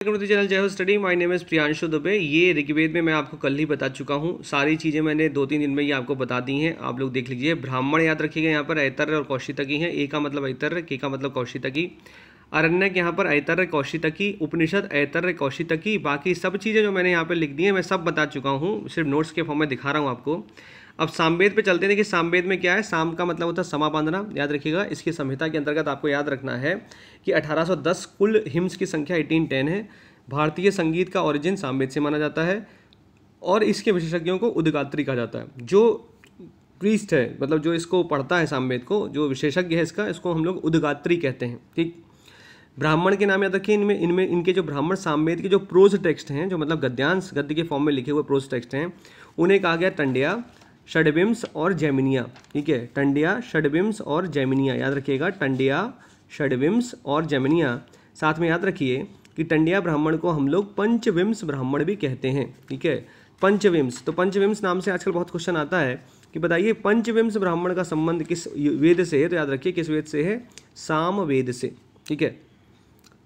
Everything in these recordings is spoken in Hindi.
वेलकम टू द चैनल जय हो study. My name is Priyanshu Dubey. ये ऋग्वेद में मैं आपको कल ही बता चुका हूँ, सारी चीज़ें मैंने 2-3 दिन में ही आपको बता दी हैं। आप लोग देख लीजिए। ब्राह्मण याद रखिएगा, यहाँ पर ऐतर्य और कौशितकी है। ए का मतलब ऐतर्य, के का मतलब कौशितकी। अरण्यक यहाँ पर ऐतर्य कौशितकी, उपनिषद ऐतर्य कौशितकी। बाकी सब चीज़ें जो मैंने यहाँ पर लिख दी हैं मैं सब बता चुका हूँ, सिर्फ नोट्स के फॉर्म में दिखा रहा हूँ आपको। अब सामवेद पे चलते हैं। देखिए सामवेद में क्या है, साम का मतलब होता है समा बांधना, याद रखिएगा। इसकी संहिता के अंतर्गत आपको याद रखना है कि 1810 कुल हिम्स की संख्या 1810 है। भारतीय संगीत का ओरिजिन सामवेद से माना जाता है और इसके विशेषज्ञों को उद्गात्री कहा जाता है। जो प्रीस्ट है, मतलब जो इसको पढ़ता है सामवेद को, जो विशेषज्ञ है इसको हम लोग उद्गात्री कहते हैं। ठीक। ब्राह्मण के नाम याद रखिए। इनमें इनके जो ब्राह्मण सामवेद के जो प्रोज टेक्स्ट हैं, जो मतलब गद्यांश गद्य के फॉर्म में लिखे हुए प्रोज टेक्स्ट हैं, उन्हें कहा गया टंड्या, षड्विंश और जैमिनिया। ठीक है, टंड्या, षड्विंश और जैमिनिया, याद रखिएगा। टंड्या, षड्विंश और जैमिनिया। साथ में याद रखिए कि टंड्या ब्राह्मण को हम लोग पंचविंश ब्राह्मण भी कहते हैं। ठीक है, पंचविंश। तो पंचविंश नाम से आजकल बहुत क्वेश्चन आता है कि बताइए पंचविंश ब्राह्मण का संबंध किस वेद से है, तो याद रखिए किस वेद से है, सामवेद से। ठीक है।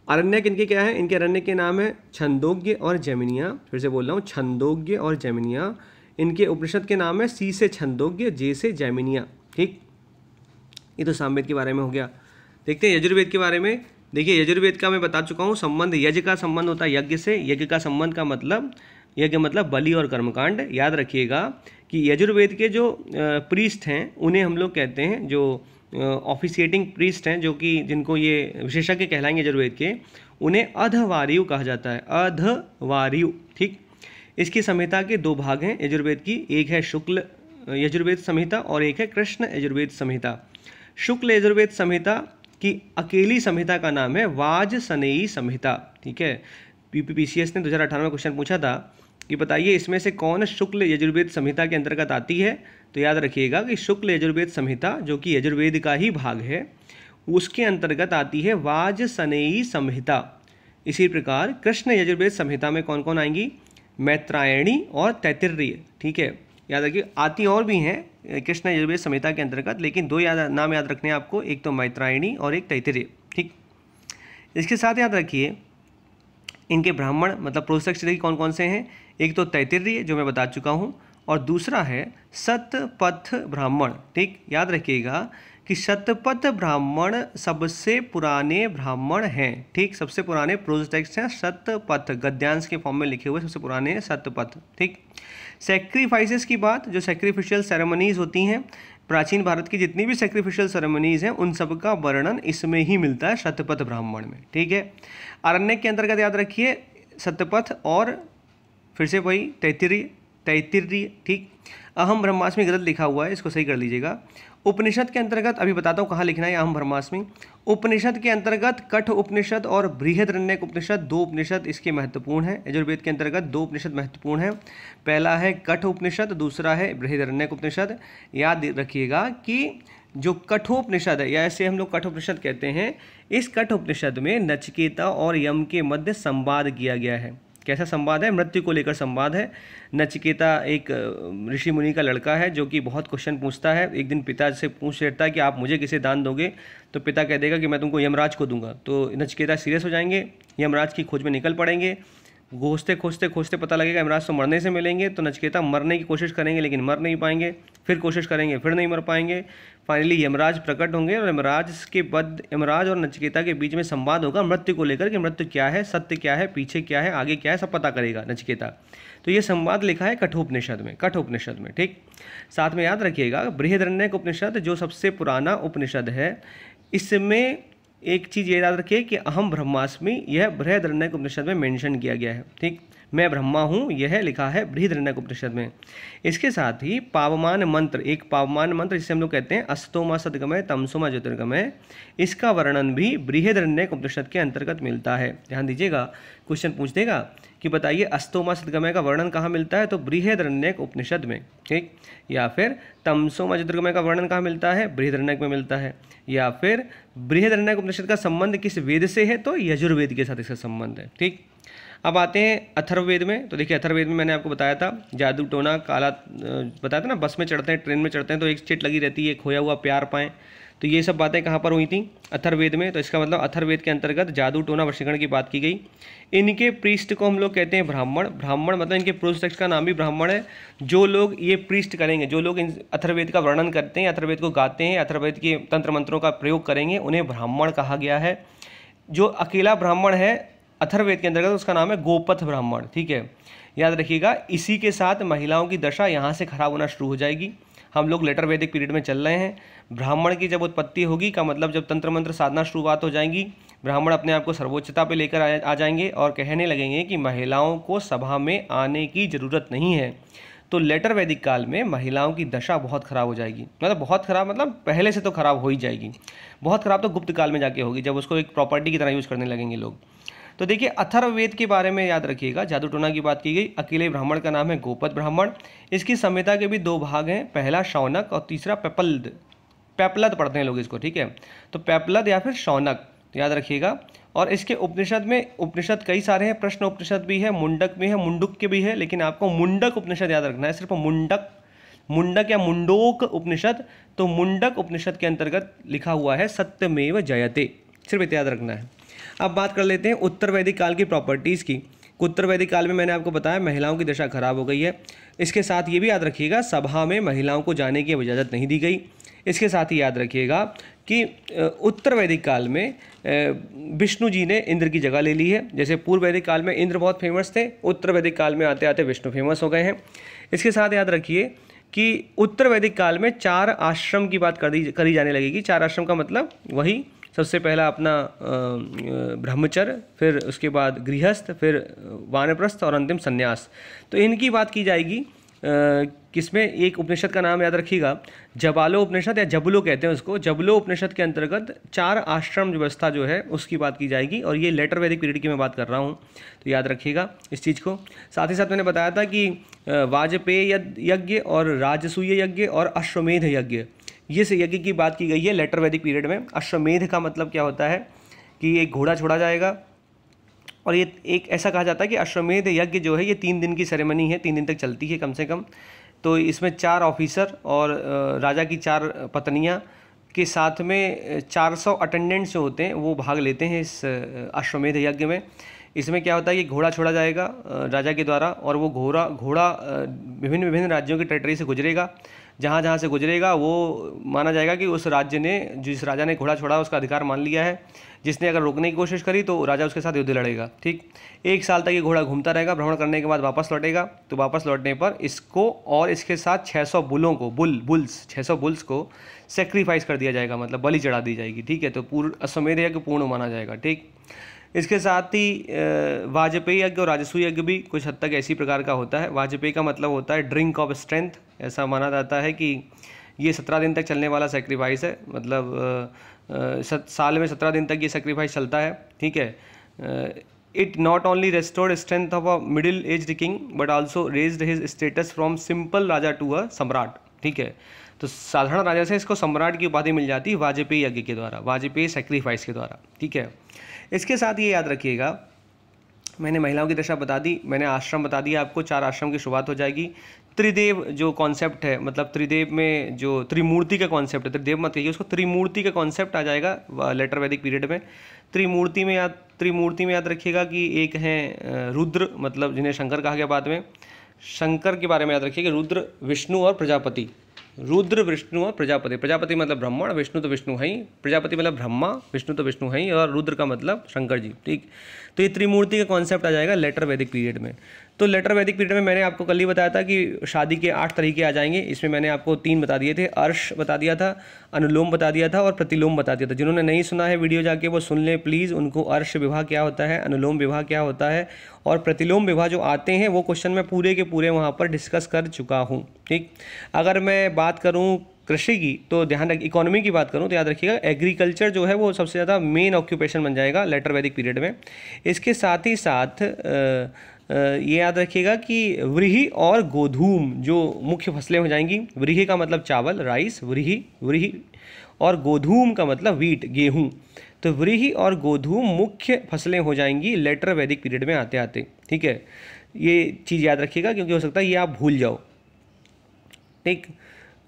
अरण्यक इनके क्या है, इनके अरण्य के नाम है छंदोग्य और जैमिनिया। फिर से बोल रहा हूँ, छंदोग्य और जैमिनिया। इनके उपनिषद के नाम है सी से छंदोग्य, जे से जैमिनिया। ठीक, ये तो सामवेद के बारे में हो गया। देखते हैं यजुर्वेद के बारे में। देखिए यजुर्वेद का मैं बता चुका हूँ संबंध, यज्ञ का संबंध होता है यज्ञ से। यज्ञ का संबंध का मतलब, यज्ञ मतलब बलि और कर्मकांड। याद रखिएगा कि यजुर्वेद के जो प्रीस्ट हैं उन्हें हम लोग कहते हैं, जो ऑफिशिएटिंग प्रीस्ट हैं, जो कि जिनको ये विशेषज्ञ कहलाएंगे यजुर्वेद के, उन्हें अधवार्यु कहा जाता है। अधवार्यु। ठीक। इसकी संहिता के 2 भाग हैं यजुर्वेद की, एक है शुक्ल यजुर्वेद संहिता और एक है कृष्ण यजुर्वेद संहिता। शुक्ल यजुर्वेद संहिता की अकेली संहिता का नाम है वाजसनेयी संहिता। ठीक है, पीपीपीसीएस ने 2018 में क्वेश्चन पूछा था कि बताइए इसमें से कौन शुक्ल यजुर्वेद संहिता के अंतर्गत आती है, तो याद रखिएगा कि शुक्ल यजुर्वेद संहिता, जो कि यजुर्वेद का ही भाग है, उसके अंतर्गत आती है वाजसनेयी संहिता। इसी प्रकार कृष्ण यजुर्वेद संहिता में कौन कौन आएंगी, मैत्रायणी और तैत्तिरीय। ठीक है, याद रखिए। आती और भी हैं कृष्ण यजुर्वेद संहिता के अंतर्गत, लेकिन 2 नाम याद रखने हैं आपको, एक तो मैत्रायणी और एक तैत्तिरीय। ठीक। इसके साथ याद रखिए इनके ब्राह्मण मतलब प्रोसेक्ट देखिए कौन कौन से हैं। एक तो तैत्तिरीय जो मैं बता चुका हूँ, और दूसरा है शतपथ ब्राह्मण। ठीक, याद रखिएगा कि शतपथ ब्राह्मण सबसे पुराने ब्राह्मण हैं। ठीक, सबसे पुराने प्रोज टेक्स्ट हैं शतपथ, गद्यांश के फॉर्म में लिखे हुए सबसे पुराने हैं शतपथ। ठीक। सेक्रीफाइसेस की बात, जो सेक्रीफिशियल सेरेमनीज होती हैं, प्राचीन भारत की जितनी भी सेक्रीफिशियल सेरेमनीज हैं उन सब का वर्णन इसमें ही मिलता है शतपथ ब्राह्मण में। ठीक है। अरण्यक के अंतर्गत याद रखिए शतपथ और फिर से वही तैत्तिरीय। ठीक। अहम ब्रह्मास्मि गलत लिखा हुआ है, इसको सही कर लीजिएगा। उपनिषद के अंतर्गत अभी बताता हूँ कहाँ लिखना है अहम ब्रह्मास्मि। उपनिषद के अंतर्गत कठ उपनिषद और बृहदरण्यक उपनिषद, 2 उपनिषद इसके महत्वपूर्ण हैं। यजुर्वेद के अंतर्गत 2 उपनिषद महत्वपूर्ण हैं। पहला है कठ उपनिषद, दूसरा है बृहदरण्यक उपनिषद। याद रखिएगा कि जो कठोपनिषद है, या ऐसे हम लोग कठोपनिषद कहते हैं, इस कठोपनिषद में नचिकेता और यम के मध्य संवाद किया गया है। कैसा संवाद है, मृत्यु को लेकर संवाद है। नचिकेता एक ऋषि मुनि का लड़का है जो कि बहुत क्वेश्चन पूछता है। एक दिन पिता से पूछ लेता है कि आप मुझे किसे दान दोगे, तो पिता कह देगा कि मैं तुमको यमराज को दूंगा। तो नचिकेता सीरियस हो जाएंगे, यमराज की खोज में निकल पड़ेंगे। खोजते खोजते खोजते पता लगेगा यमराज तो मरने से मिलेंगे, तो नचिकेता मरने की कोशिश करेंगे लेकिन मर नहीं पाएंगे, फिर कोशिश करेंगे फिर नहीं मर पाएंगे। फाइनली यमराज प्रकट होंगे और यमराज के बाद यमराज और नचिकेता के बीच में संवाद होगा मृत्यु को लेकर कि मृत्यु क्या है, सत्य क्या है, पीछे क्या है, आगे क्या है, सब पता करेगा नचिकेता। तो ये संवाद लिखा है कठोपनिषद में। ठीक। साथ में याद रखिएगा बृहदरण्यक उपनिषद जो सबसे पुराना उपनिषद है, इसमें एक चीज़ ये याद रखिए कि अहम ब्रह्मास्मि, यह बृहदरण्यक उपनिषद में मेंशन किया गया है। ठीक, मैं ब्रह्मा हूँ, यह लिखा है बृहदरण्यक उपनिषद में। इसके साथ ही पावमान मंत्र, एक पावमान मंत्र जिसे हम लोग कहते हैं अस्तोमा सद्गमय तमसोमा ज्योतिर्गमय, इसका वर्णन भी बृहदरण्यक उपनिषद के अंतर्गत मिलता है। ध्यान दीजिएगा, क्वेश्चन पूछ देगा कि बताइए अस्तोमा सद्गमय का वर्णन कहाँ मिलता है, तो बृहदरण्यक उपनिषद में। ठीक, या फिर तमसोमा ज्योतिर्गमय का वर्णन कहाँ मिलता है, बृहदरण्यक में मिलता है। या फिर बृहदरण्यक उपनिषद का संबंध किस वेद से है, तो यजुर्वेद के साथ इसका संबंध है। ठीक। अब आते हैं अथर्ववेद में। तो देखिए अथर्ववेद में मैंने आपको बताया था जादू टोना काला, बताया था ना, बस में चढ़ते हैं ट्रेन में चढ़ते हैं तो एक चिट लगी रहती है खोया हुआ प्यार पाएं, तो ये सब बातें कहाँ पर हुई थी? अथर्ववेद में। तो इसका मतलब अथर्ववेद के अंतर्गत जादू टोना वशीकरण की बात की गई। इनके पृष्ठ को हम लोग कहते हैं ब्राह्मण। ब्राह्मण मतलब इनके पुरुष टेक्स्ट का नाम भी ब्राह्मण है। जो लोग ये पृष्ठ करेंगे, जो लोग इन अथर्ववेद का वर्णन करते हैं, अथर्ववेद को गाते हैं, अथर्ववेद के तंत्र मंत्रों का प्रयोग करेंगे, उन्हें ब्राह्मण कहा गया है। जो अकेला ब्राह्मण है अथर्ववेद के अंतर्गत उसका नाम है गोपथ ब्राह्मण। ठीक है, याद रखिएगा। इसी के साथ महिलाओं की दशा यहाँ से खराब होना शुरू हो जाएगी। हम लोग लेटर वैदिक पीरियड में चल रहे हैं। ब्राह्मण की जब उत्पत्ति होगी का मतलब जब तंत्र मंत्र साधना शुरुआत हो जाएंगी, ब्राह्मण अपने आप को सर्वोच्चता पे लेकर आ जाएंगे और कहने लगेंगे कि महिलाओं को सभा में आने की ज़रूरत नहीं है। तो लेटर वैदिक काल में महिलाओं की दशा बहुत खराब हो जाएगी। मतलब बहुत खराब मतलब पहले से तो खराब हो ही जाएगी। बहुत खराब तो गुप्त काल में जाके होगी, जब उसको एक प्रॉपर्टी की तरह यूज़ करने लगेंगे लोग। तो देखिए अथर्ववेद के बारे में याद रखिएगा, जादू टोना की बात की गई। अकेले ब्राह्मण का नाम है गोपथ ब्राह्मण। इसकी संहिता के भी दो भाग हैं, पहला शौनक और तीसरा पेपलद। पेपलद पढ़ते हैं लोग इसको, ठीक है। तो पेपलद या फिर शौनक याद रखिएगा। और इसके उपनिषद में, उपनिषद कई सारे हैं, प्रश्न उपनिषद भी है, मुंडक भी है, मुंडुक के भी है, लेकिन आपको मुंडक उपनिषद याद रखना है, सिर्फ मुंडक, मुंडक या मुंडोक उपनिषद। तो मुंडक उपनिषद के अंतर्गत लिखा हुआ है सत्यमेव जयते, सिर्फ इतना याद रखना है। अब बात कर लेते हैं उत्तर वैदिक काल की प्रॉपर्टीज़ की। उत्तर वैदिक काल में मैंने आपको बताया महिलाओं की दशा खराब हो गई है। इसके साथ ये भी याद रखिएगा सभा में महिलाओं को जाने की इजाज़त नहीं दी गई। इसके साथ ही याद रखिएगा कि उत्तर वैदिक काल में विष्णु जी ने इंद्र की जगह ले ली है। जैसे पूर्व वैदिक काल में इंद्र बहुत फेमस थे, उत्तर वैदिक काल में आते आते विष्णु फेमस हो गए हैं। इसके साथ याद रखिए कि उत्तर वैदिक काल में 4 आश्रम की बात करी जाने लगेगी। 4 आश्रम का मतलब वही, सबसे पहला अपना ब्रह्मचर्य, फिर उसके बाद गृहस्थ, फिर वानप्रस्थ और अंतिम संन्यास। तो इनकी बात की जाएगी किसमें? एक उपनिषद का नाम याद रखिएगा, जबालो उपनिषद या जबलो कहते हैं उसको। जबलो उपनिषद के अंतर्गत 4 आश्रम व्यवस्था जो है उसकी बात की जाएगी। और ये लेटर वैदिक पीरियड की मैं बात कर रहा हूँ, तो याद रखिएगा इस चीज़ को। साथ ही साथ मैंने बताया था कि वाजपेय यज्ञ और राजसूय यज्ञ और अश्वमेध यज्ञ, ये से यज्ञ की बात की गई है लेटर वैदिक पीरियड में। अश्वमेध का मतलब क्या होता है कि एक घोड़ा छोड़ा जाएगा, और ये एक ऐसा कहा जाता है कि अश्वमेध यज्ञ जो है ये 3 दिन की सेरेमनी है, 3 दिन तक चलती है कम से कम। तो इसमें 4 ऑफिसर और राजा की 4 पत्नियां के साथ में 400 अटेंडेंट्स जो होते हैं वो भाग लेते हैं इस अश्वमेध यज्ञ में। इसमें क्या होता है कि घोड़ा छोड़ा जाएगा राजा के द्वारा, और वो घोड़ा विभिन्न विभिन्न राज्यों की टेरिटरी से गुजरेगा। जहाँ जहाँ से गुजरेगा वो माना जाएगा कि उस राज्य ने, जिस राजा ने घोड़ा छोड़ा उसका अधिकार मान लिया है। जिसने अगर रोकने की कोशिश करी तो राजा उसके साथ युद्ध लड़ेगा। ठीक, 1 साल तक ये घोड़ा घूमता रहेगा, भ्रमण करने के बाद वापस लौटेगा। तो वापस लौटने पर इसको और इसके साथ 600 बुलों को, बुल्स 600 बुल्स को सेक्रीफाइस कर दिया जाएगा, मतलब बलि चढ़ा दी जाएगी। ठीक है, तो पूर्ण अश्वमेध यज्ञ पूर्ण माना जाएगा। ठीक, इसके साथ ही वाजपेयी यज्ञ और राजसूय यज्ञ भी कुछ हद तक ऐसी प्रकार का होता है। वाजपेयी का मतलब होता है ड्रिंक ऑफ स्ट्रेंथ। ऐसा माना जाता है कि ये 17 दिन तक चलने वाला सेक्रीफाइस है, मतलब साल में 17 दिन तक ये सेक्रीफाइस चलता है। ठीक है, it not only restored strength of a middle aged king but also raised his status from simple raja to a samrat. ठीक है, तो साधारण राजा से इसको सम्राट की उपाधि मिल जाती है वाजपेयी यज्ञ के द्वारा, वाजपेयी सेक्रीफाइस के द्वारा। ठीक है, इसके साथ ये याद रखिएगा, मैंने महिलाओं की दशा बता दी, मैंने आश्रम बता दिया आपको, 4 आश्रम की शुरुआत हो जाएगी। त्रिदेव जो कॉन्सेप्ट है, मतलब त्रिदेव में जो त्रिमूर्ति का कॉन्सेप्ट है, त्रिदेव मत कहिए उसको, त्रिमूर्ति का कॉन्सेप्ट आ जाएगा लेटर वैदिक पीरियड में। त्रिमूर्ति में याद रखिएगा कि एक है रुद्र, मतलब जिन्हें शंकर कहा गया बाद में। शंकर के बारे में याद रखिए कि रुद्र, विष्णु और प्रजापति। रुद्र, विष्णु और प्रजापति। प्रजापति मतलब ब्रह्मण, विष्णु तो विष्णु है ही, प्रजापति मतलब ब्रह्मा, विष्णु तो विष्णु है ही, और रुद्र का मतलब शंकर जी। ठीक, तो ये त्रिमूर्ति का कॉन्सेप्ट आ जाएगा लेटर वैदिक पीरियड में। तो लेटर वैदिक पीरियड में मैंने आपको कल ही बताया था कि शादी के 8 तरीके आ जाएंगे। इसमें मैंने आपको 3 बता दिए थे, अर्श बता दिया था, अनुलोम बता दिया था और प्रतिलोम बता दिया था। जिन्होंने नहीं सुना है वीडियो जाके वो सुन लें प्लीज़। उनको अर्श विवाह क्या होता है, अनुलोम विवाह क्या होता है और प्रतिलोम विवाह जो आते हैं वो क्वेश्चन मैं पूरे के पूरे वहाँ पर डिस्कस कर चुका हूँ। ठीक, अगर मैं बात करूँ कृषि की तो ध्यान रख, इकोनॉमी की बात करूँ तो याद रखिएगा एग्रीकल्चर जो है वो सबसे ज़्यादा मेन ऑक्यूपेशन बन जाएगा लेटर वैदिक पीरियड में। इसके साथ ही साथ ये याद रखिएगा कि व्रीहि और गोधूम जो मुख्य फसलें हो जाएंगी। व्रीहि का मतलब चावल, राइस, व्रीहि और गोधूम का मतलब वीट, गेहूँ। तो व्रीहि और गोधूम मुख्य फसलें हो जाएंगी लेटर वैदिक पीरियड में आते आते। ठीक है, ये चीज़ याद रखिएगा क्योंकि हो सकता है ये आप भूल जाओ। ठीक,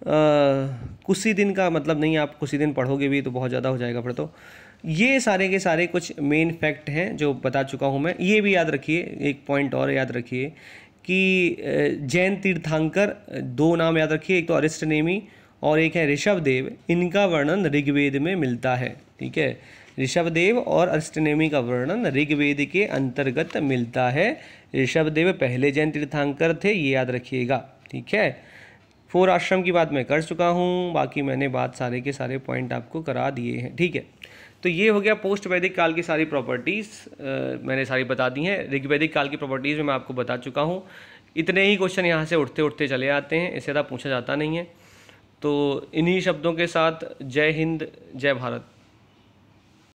कुछ ही दिन का मतलब नहीं, आप कुछ ही दिन पढ़ोगे भी तो बहुत ज़्यादा हो जाएगा फिर तो। ये सारे के सारे कुछ मेन फैक्ट हैं जो बता चुका हूँ मैं। ये भी याद रखिए, एक पॉइंट और याद रखिए कि जैन तीर्थंकर, दो नाम याद रखिए, एक तो अरिष्टनेमी और एक है ऋषभदेव। इनका वर्णन ऋग्वेद में मिलता है, ठीक है। ऋषभदेव और अरिष्टनेमी का वर्णन ऋग्वेद के अंतर्गत मिलता है। ऋषभदेव पहले जैन तीर्थंकर थे, ये याद रखिएगा, ठीक है। 4 आश्रम की बात मैं कर चुका हूँ, बाकी मैंने बात सारे के सारे पॉइंट आपको करा दिए हैं, ठीक है। तो ये हो गया पोस्ट वैदिक काल की सारी प्रॉपर्टीज़, मैंने सारी बता दी हैं। ऋग्वैदिक काल की प्रॉपर्टीज़ में मैं आपको बता चुका हूँ। इतने ही क्वेश्चन यहाँ से उठते उठते चले आते हैं, इससे ज़्यादा पूछा जाता नहीं है। तो इन्हीं शब्दों के साथ जय हिंद, जय भारत।